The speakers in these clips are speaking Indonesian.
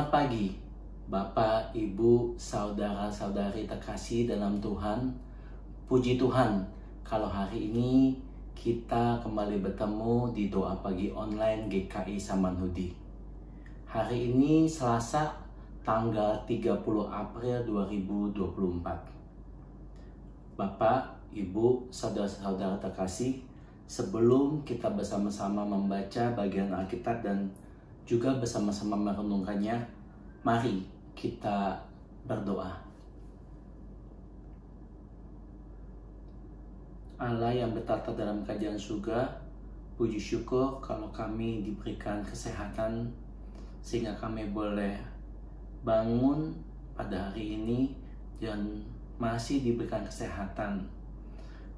Selamat pagi, Bapak, Ibu, saudara-saudari terkasih dalam Tuhan. Puji Tuhan, kalau hari ini kita kembali bertemu di doa pagi online GKI Samanhudi. Hari ini Selasa, tanggal 30 April 2024. Bapak, Ibu, saudara-saudara terkasih, sebelum kita bersama-sama membaca bagian Alkitab dan juga bersama-sama merenungkannya, mari kita berdoa. Allah yang bertata dalam kerajaan surga, puji syukur kalau kami diberikan kesehatan sehingga kami boleh bangun pada hari ini dan masih diberikan kesehatan.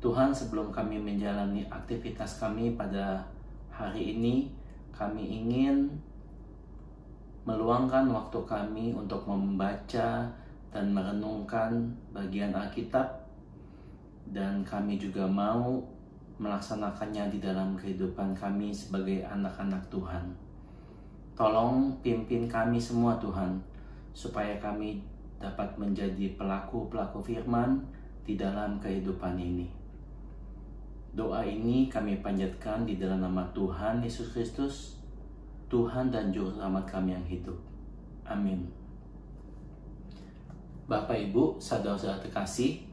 Tuhan, sebelum kami menjalani aktivitas kami pada hari ini, kami ingin meluangkan waktu kami untuk membaca dan merenungkan bagian Alkitab, dan kami juga mau melaksanakannya di dalam kehidupan kami sebagai anak-anak Tuhan. Tolong pimpin kami semua Tuhan, supaya kami dapat menjadi pelaku-pelaku firman di dalam kehidupan ini. Doa ini kami panjatkan di dalam nama Tuhan Yesus Kristus, Tuhan dan Juru Selamat kami yang hidup. Amin. Bapak, Ibu, saudara-saudara terkasih,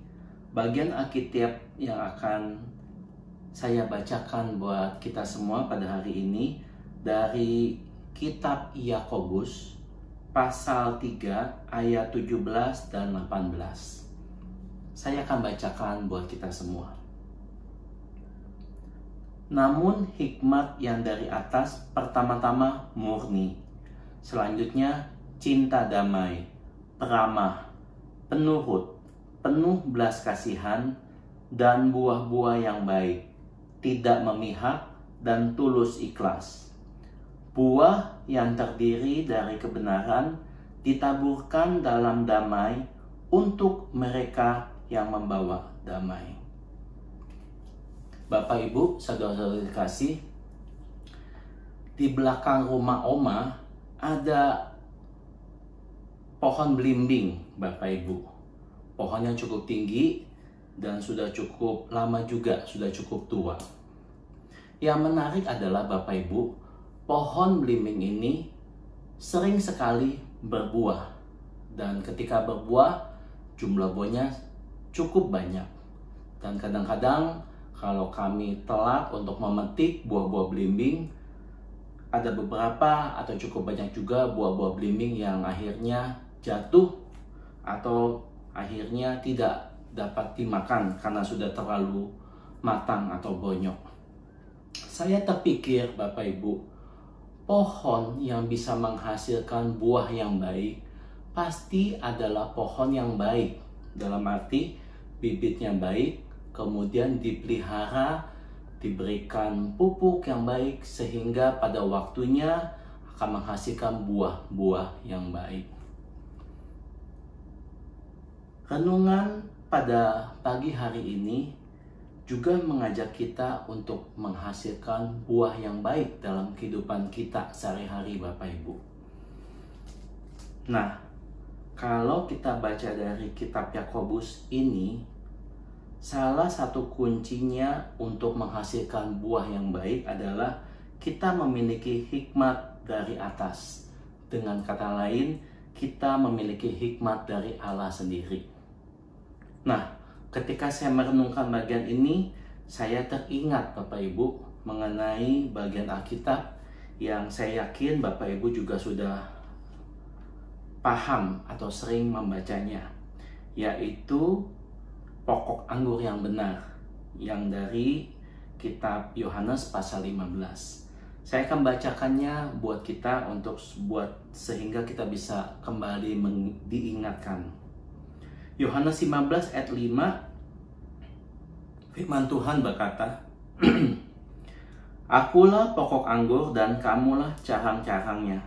bagian Alkitab yang akan saya bacakan buat kita semua pada hari ini dari kitab Yakobus pasal 3 ayat 17 dan 18. Saya akan bacakan buat kita semua. Namun hikmat yang dari atas pertama-tama murni, selanjutnya cinta damai, peramah, penurut, penuh belas kasihan, dan buah-buah yang baik, tidak memihak dan tulus ikhlas. Buah yang terdiri dari kebenaran ditaburkan dalam damai untuk mereka yang membawa damai. Bapak, Ibu, saudara-saudari terkasih, di belakang rumah Oma ada pohon belimbing, Bapak Ibu. Pohonnya cukup tinggi dan sudah cukup lama juga, sudah cukup tua. Yang menarik adalah Bapak Ibu, pohon belimbing ini sering sekali berbuah, dan ketika berbuah jumlah buahnya cukup banyak. Dan kadang-kadang kalau kami telat untuk memetik buah-buah belimbing, ada beberapa atau cukup banyak juga buah-buah belimbing yang akhirnya jatuh atau akhirnya tidak dapat dimakan karena sudah terlalu matang atau bonyok. Saya terpikir, Bapak Ibu, pohon yang bisa menghasilkan buah yang baik pasti adalah pohon yang baik, dalam arti bibitnya baik, kemudian dipelihara, diberikan pupuk yang baik, sehingga pada waktunya akan menghasilkan buah-buah yang baik. Renungan pada pagi hari ini juga mengajak kita untuk menghasilkan buah yang baik dalam kehidupan kita sehari-hari, Bapak Ibu. Nah, kalau kita baca dari kitab Yakobus ini, salah satu kuncinya untuk menghasilkan buah yang baik adalah kita memiliki hikmat dari atas. Dengan kata lain, kita memiliki hikmat dari Allah sendiri. Nah, ketika saya merenungkan bagian ini, saya teringat Bapak Ibu mengenai bagian Alkitab yang saya yakin Bapak Ibu juga sudah paham atau sering membacanya, yaitu pokok anggur yang benar, yang dari kitab Yohanes pasal 15. Saya akan bacakannya buat kita sehingga kita bisa kembali diingatkan. Yohanes 15 ayat 5, firman Tuhan berkata, Akulah pokok anggur dan kamulah carang-carangnya.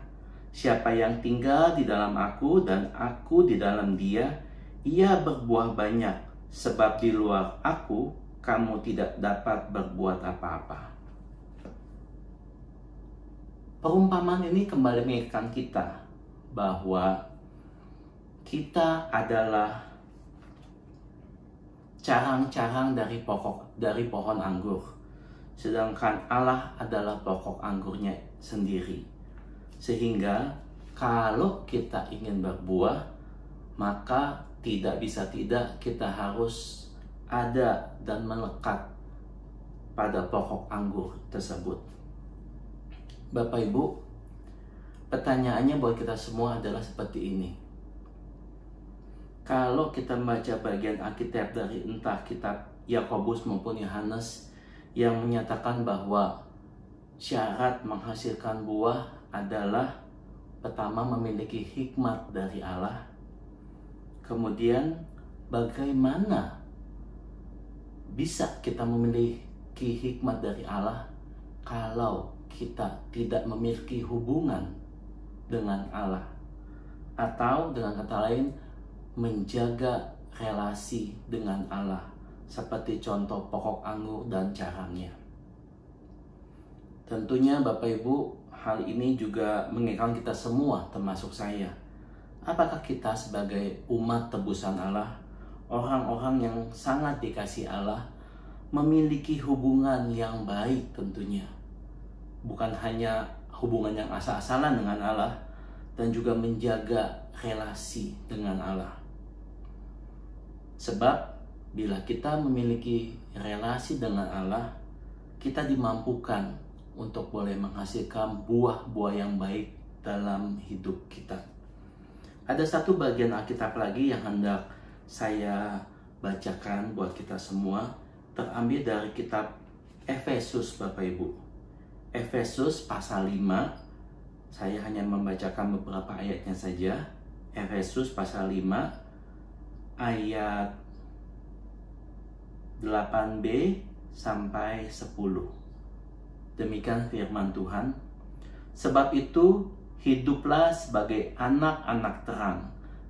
Siapa yang tinggal di dalam aku dan aku di dalam dia, ia berbuah banyak. Sebab di luar aku, kamu tidak dapat berbuat apa-apa. Perumpamaan ini kembali mengingatkan kita bahwa kita adalah carang-carang dari pohon anggur, sedangkan Allah adalah pokok anggurnya sendiri. Sehingga kalau kita ingin berbuah, maka tidak bisa tidak kita harus ada dan melekat pada pokok anggur tersebut. Bapak Ibu, pertanyaannya buat kita semua adalah seperti ini. Kalau kita membaca bagian Alkitab dari entah kitab Yakobus maupun Yohanes yang menyatakan bahwa syarat menghasilkan buah adalah pertama memiliki hikmat dari Allah. Kemudian bagaimana bisa kita memiliki hikmat dari Allah kalau kita tidak memiliki hubungan dengan Allah, atau dengan kata lain menjaga relasi dengan Allah, seperti contoh pokok anggur dan carangnya. Tentunya Bapak Ibu, hal ini juga mengingatkan kita semua, termasuk saya. Apakah kita sebagai umat tebusan Allah, orang-orang yang sangat dikasihi Allah, memiliki hubungan yang baik tentunya. Bukan hanya hubungan yang asal-asalan dengan Allah, dan juga menjaga relasi dengan Allah. Sebab bila kita memiliki relasi dengan Allah, kita dimampukan untuk boleh menghasilkan buah-buah yang baik dalam hidup kita. Ada satu bagian Alkitab lagi yang hendak saya bacakan buat kita semua, terambil dari kitab Efesus Bapak Ibu. Efesus pasal 5, saya hanya membacakan beberapa ayatnya saja. Efesus pasal 5 ayat 8b sampai 10. Demikian firman Tuhan. Sebab itu hiduplah sebagai anak-anak terang,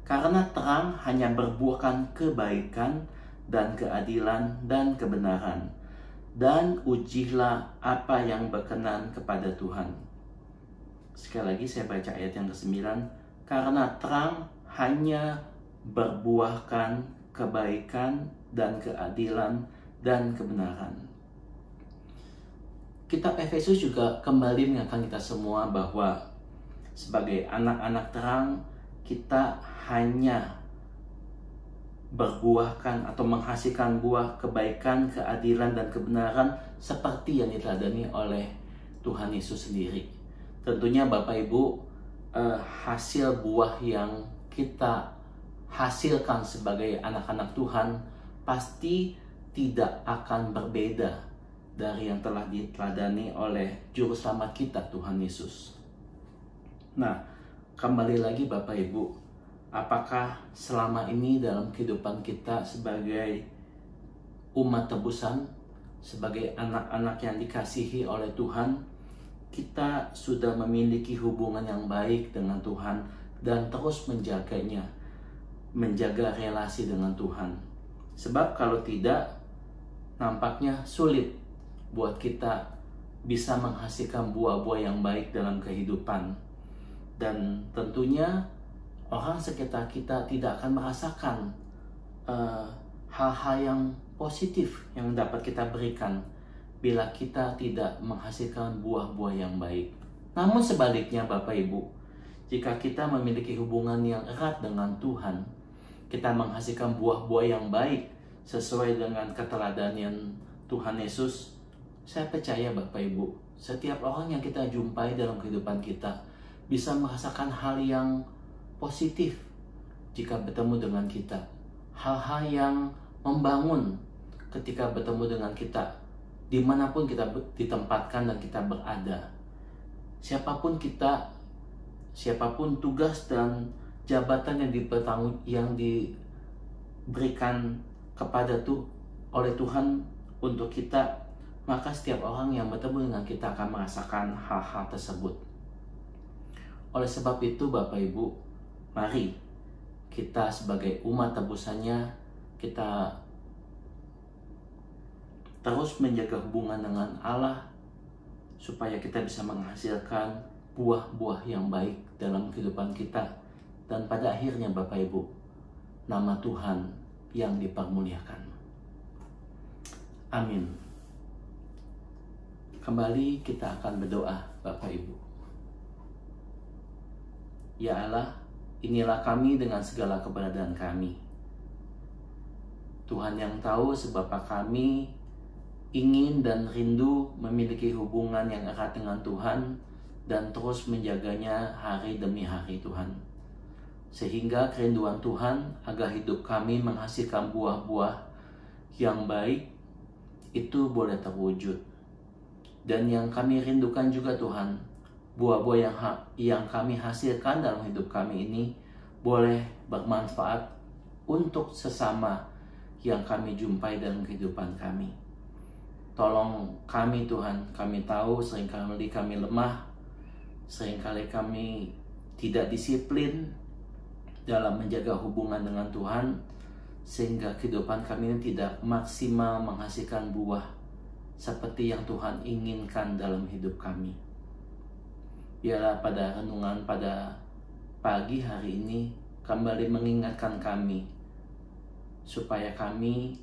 karena terang hanya berbuahkan kebaikan dan keadilan dan kebenaran. Dan ujilah apa yang berkenan kepada Tuhan. Sekali lagi saya baca ayat yang ke-9. Karena terang hanya berbuahkan kebaikan dan keadilan dan kebenaran. Kitab Efesus juga kembali mengingatkan kita semua bahwa sebagai anak-anak terang, kita hanya berbuahkan atau menghasilkan buah kebaikan, keadilan, dan kebenaran seperti yang diteladani oleh Tuhan Yesus sendiri. Tentunya Bapak Ibu, hasil buah yang kita hasilkan sebagai anak-anak Tuhan pasti tidak akan berbeda dari yang telah diteladani oleh Juru Selamat kita, Tuhan Yesus. Nah, kembali lagi Bapak Ibu, apakah selama ini dalam kehidupan kita sebagai umat tebusan, sebagai anak-anak yang dikasihi oleh Tuhan, kita sudah memiliki hubungan yang baik dengan Tuhan dan terus menjaganya, menjaga relasi dengan Tuhan? Sebab kalau tidak, nampaknya sulit buat kita bisa menghasilkan buah-buah yang baik dalam kehidupan. Dan tentunya orang sekitar kita tidak akan merasakan hal-hal yang positif yang dapat kita berikan bila kita tidak menghasilkan buah-buah yang baik. Namun sebaliknya Bapak Ibu, jika kita memiliki hubungan yang erat dengan Tuhan, kita menghasilkan buah-buah yang baik sesuai dengan keteladanan Tuhan Yesus, saya percaya Bapak Ibu, setiap orang yang kita jumpai dalam kehidupan kita bisa merasakan hal yang positif jika bertemu dengan kita. Hal-hal yang membangun ketika bertemu dengan kita, dimanapun kita ditempatkan dan kita berada. Siapapun kita, siapapun tugas dan jabatan yang diberikan oleh Tuhan untuk kita, maka setiap orang yang bertemu dengan kita akan merasakan hal-hal tersebut. Oleh sebab itu Bapak Ibu, mari kita sebagai umat tebusannya, kita terus menjaga hubungan dengan Allah supaya kita bisa menghasilkan buah-buah yang baik dalam kehidupan kita. Dan pada akhirnya Bapak Ibu, nama Tuhan yang dipermuliakan. Amin. Kembali kita akan berdoa Bapak Ibu. Ya Allah, inilah kami dengan segala keberadaan kami. Tuhan yang tahu sebab kami ingin dan rindu memiliki hubungan yang erat dengan Tuhan dan terus menjaganya hari demi hari Tuhan. Sehingga kerinduan Tuhan agar hidup kami menghasilkan buah-buah yang baik itu boleh terwujud. Dan yang kami rindukan juga Tuhan, buah-buah yang kami hasilkan dalam hidup kami ini boleh bermanfaat untuk sesama yang kami jumpai dalam kehidupan kami. Tolong kami Tuhan, kami tahu seringkali kami lemah, seringkali kami tidak disiplin dalam menjaga hubungan dengan Tuhan, sehingga kehidupan kami ini tidak maksimal menghasilkan buah seperti yang Tuhan inginkan dalam hidup kami. Biarlah pada renungan pada pagi hari ini kembali mengingatkan kami supaya kami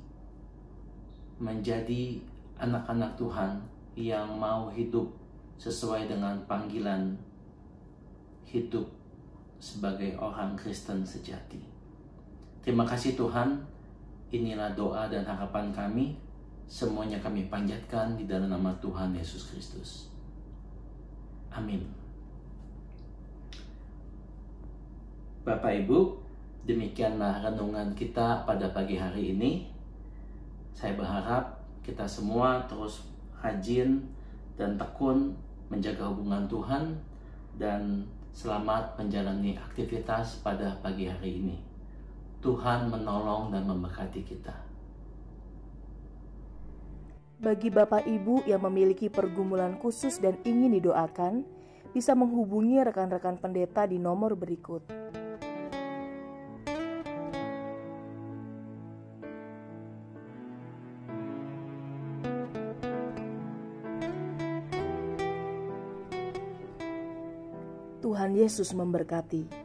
menjadi anak-anak Tuhan yang mau hidup sesuai dengan panggilan hidup sebagai orang Kristen sejati. Terima kasih Tuhan, inilah doa dan harapan kami. Semuanya kami panjatkan di dalam nama Tuhan Yesus Kristus. Amin. Bapak Ibu, demikianlah renungan kita pada pagi hari ini. Saya berharap kita semua terus rajin dan tekun menjaga hubungan Tuhan dan selamat menjalani aktivitas pada pagi hari ini. Tuhan menolong dan memberkati kita. Bagi Bapak Ibu yang memiliki pergumulan khusus dan ingin didoakan, bisa menghubungi rekan-rekan pendeta di nomor berikut. Tuhan Yesus memberkati.